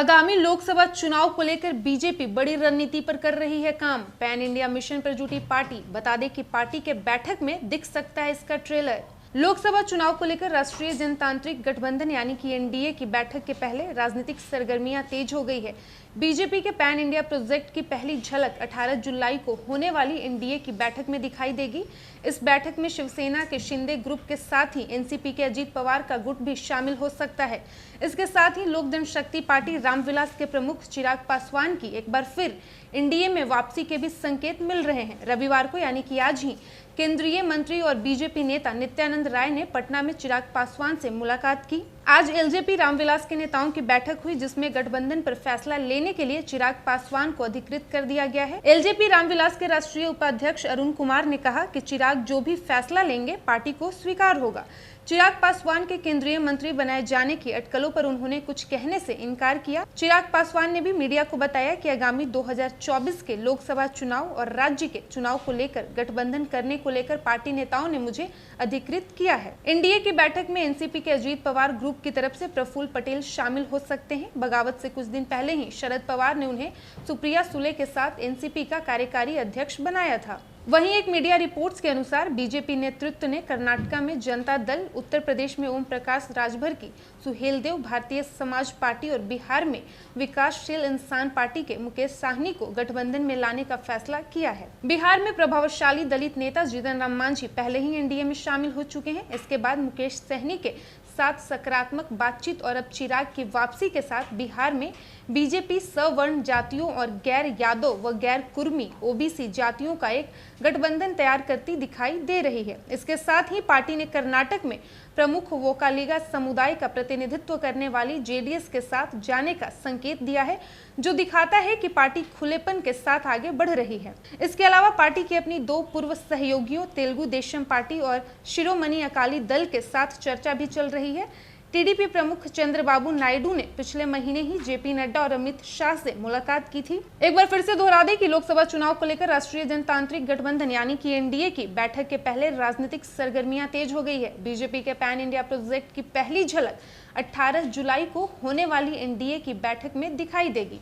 आगामी लोकसभा चुनाव को लेकर बीजेपी बड़ी रणनीति पर कर रही है काम। पैन इंडिया मिशन पर जुटी पार्टी। बता दें कि पार्टी के बैठक में दिख सकता है इसका ट्रेलर। लोकसभा चुनाव को लेकर राष्ट्रीय जनतांत्रिक गठबंधन यानी कि एनडीए की बैठक के पहले राजनीतिक सरगर्मियां तेज हो गई है। बीजेपी के पैन इंडिया प्रोजेक्ट की पहली झलक 18 जुलाई को होने वाली एनडीए की बैठक में दिखाई देगी। इस बैठक में शिवसेना के शिंदे ग्रुप के साथ ही एनसीपी के अजीत पवार का गुट भी शामिल हो सकता है। इसके साथ ही लोक जनशक्ति पार्टी रामविलास के प्रमुख चिराग पासवान की एक बार फिर एनडीए में वापसी के भी संकेत मिल रहे हैं। रविवार को यानी कि आज ही केंद्रीय मंत्री और बीजेपी नेता नित्यानंद राय ने पटना में चिराग पासवान से मुलाकात की। आज एलजेपी रामविलास के नेताओं की बैठक हुई, जिसमें गठबंधन पर फैसला लेने के लिए चिराग पासवान को अधिकृत कर दिया गया है। एलजेपी रामविलास के राष्ट्रीय उपाध्यक्ष अरुण कुमार ने कहा कि चिराग जो भी फैसला लेंगे पार्टी को स्वीकार होगा। चिराग पासवान के केंद्रीय मंत्री बनाए जाने की अटकलों पर उन्होंने कुछ कहने से इनकार किया। चिराग पासवान ने भी मीडिया को बताया कि आगामी 2024 के लोकसभा चुनाव और राज्य के चुनाव को लेकर गठबंधन करने को लेकर पार्टी नेताओं ने मुझे अधिकृत किया है। एनडीए की बैठक में एनसीपी के अजीत पवार ग्रुप की तरफ से प्रफुल्ल पटेल शामिल हो सकते हैं। बगावत से कुछ दिन पहले ही शरद पवार ने उन्हें सुप्रिया सुले के साथ एनसीपी का कार्यकारी अध्यक्ष बनाया था। वहीं एक मीडिया रिपोर्ट्स के अनुसार बीजेपी नेतृत्व ने कर्नाटका में जनता दल, उत्तर प्रदेश में ओम प्रकाश राजभर की सुहेलदेव भारतीय समाज पार्टी और बिहार में विकासशील इंसान पार्टी के मुकेश साहनी को गठबंधन में लाने का फैसला किया है। बिहार में प्रभावशाली दलित नेता जीतन राम मांझी पहले ही एनडीए में शामिल हो चुके हैं। इसके बाद मुकेश साहनी के साथ सकारात्मक बातचीत और अब चिराग की वापसी के साथ बिहार में बीजेपी सवर्ण जातियों और गैर यादव व गैर कुर्मी ओबीसी जातियों का एक गठबंधन तैयार करती दिखाई दे रही है। इसके साथ ही पार्टी ने कर्नाटक में प्रमुख वोकालिगा समुदाय का प्रतिनिधित्व करने वाली जेडीएस के साथ जाने का संकेत दिया है, जो दिखाता है कि पार्टी खुलेपन के साथ आगे बढ़ रही है। इसके अलावा पार्टी की अपनी दो पूर्व सहयोगियों तेलुगु देशम पार्टी और शिरोमणि अकाली दल के साथ चर्चा भी चल रही है। टीडीपी प्रमुख चंद्रबाबू नायडू ने पिछले महीने ही जेपी नड्डा और अमित शाह से मुलाकात की थी। एक बार फिर से दोहरा दें कि लोकसभा चुनाव को लेकर राष्ट्रीय जनतांत्रिक गठबंधन यानी कि एनडीए की बैठक के पहले राजनीतिक सरगर्मियां तेज हो गई है। बीजेपी के पैन इंडिया प्रोजेक्ट की पहली झलक 18 जुलाई को होने वाली एनडीए की बैठक में दिखाई देगी।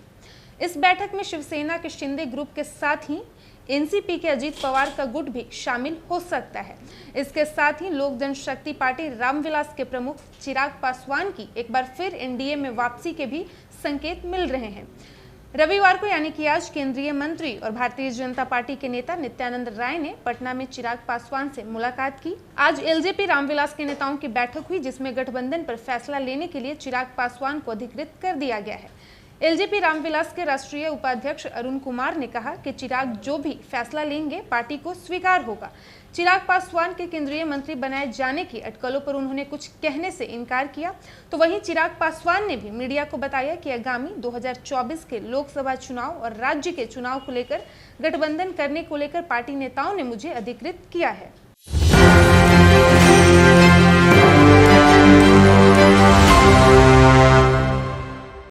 इस बैठक में शिवसेना के शिंदे ग्रुप के साथ ही एनसीपी के अजीत पवार का गुट भी शामिल हो सकता है। इसके साथ ही लोक जनशक्ति पार्टी रामविलास के प्रमुख चिराग पासवान की एक बार फिर एनडीए में वापसी के भी संकेत मिल रहे हैं। रविवार को यानी कि आज केंद्रीय मंत्री और भारतीय जनता पार्टी के नेता नित्यानंद राय ने पटना में चिराग पासवान से मुलाकात की। आज एलजेपी रामविलास के नेताओं की बैठक हुई, जिसमें गठबंधन पर फैसला लेने के लिए चिराग पासवान को अधिकृत कर दिया गया है। एलजेपी रामविलास के राष्ट्रीय उपाध्यक्ष अरुण कुमार ने कहा कि चिराग जो भी फैसला लेंगे पार्टी को स्वीकार होगा। चिराग पासवान के केंद्रीय मंत्री बनाए जाने की अटकलों पर उन्होंने कुछ कहने से इनकार किया। तो वहीं चिराग पासवान ने भी मीडिया को बताया कि आगामी 2024 के लोकसभा चुनाव और राज्य के चुनाव को लेकर गठबंधन करने को लेकर पार्टी नेताओं ने मुझे अधिकृत किया है।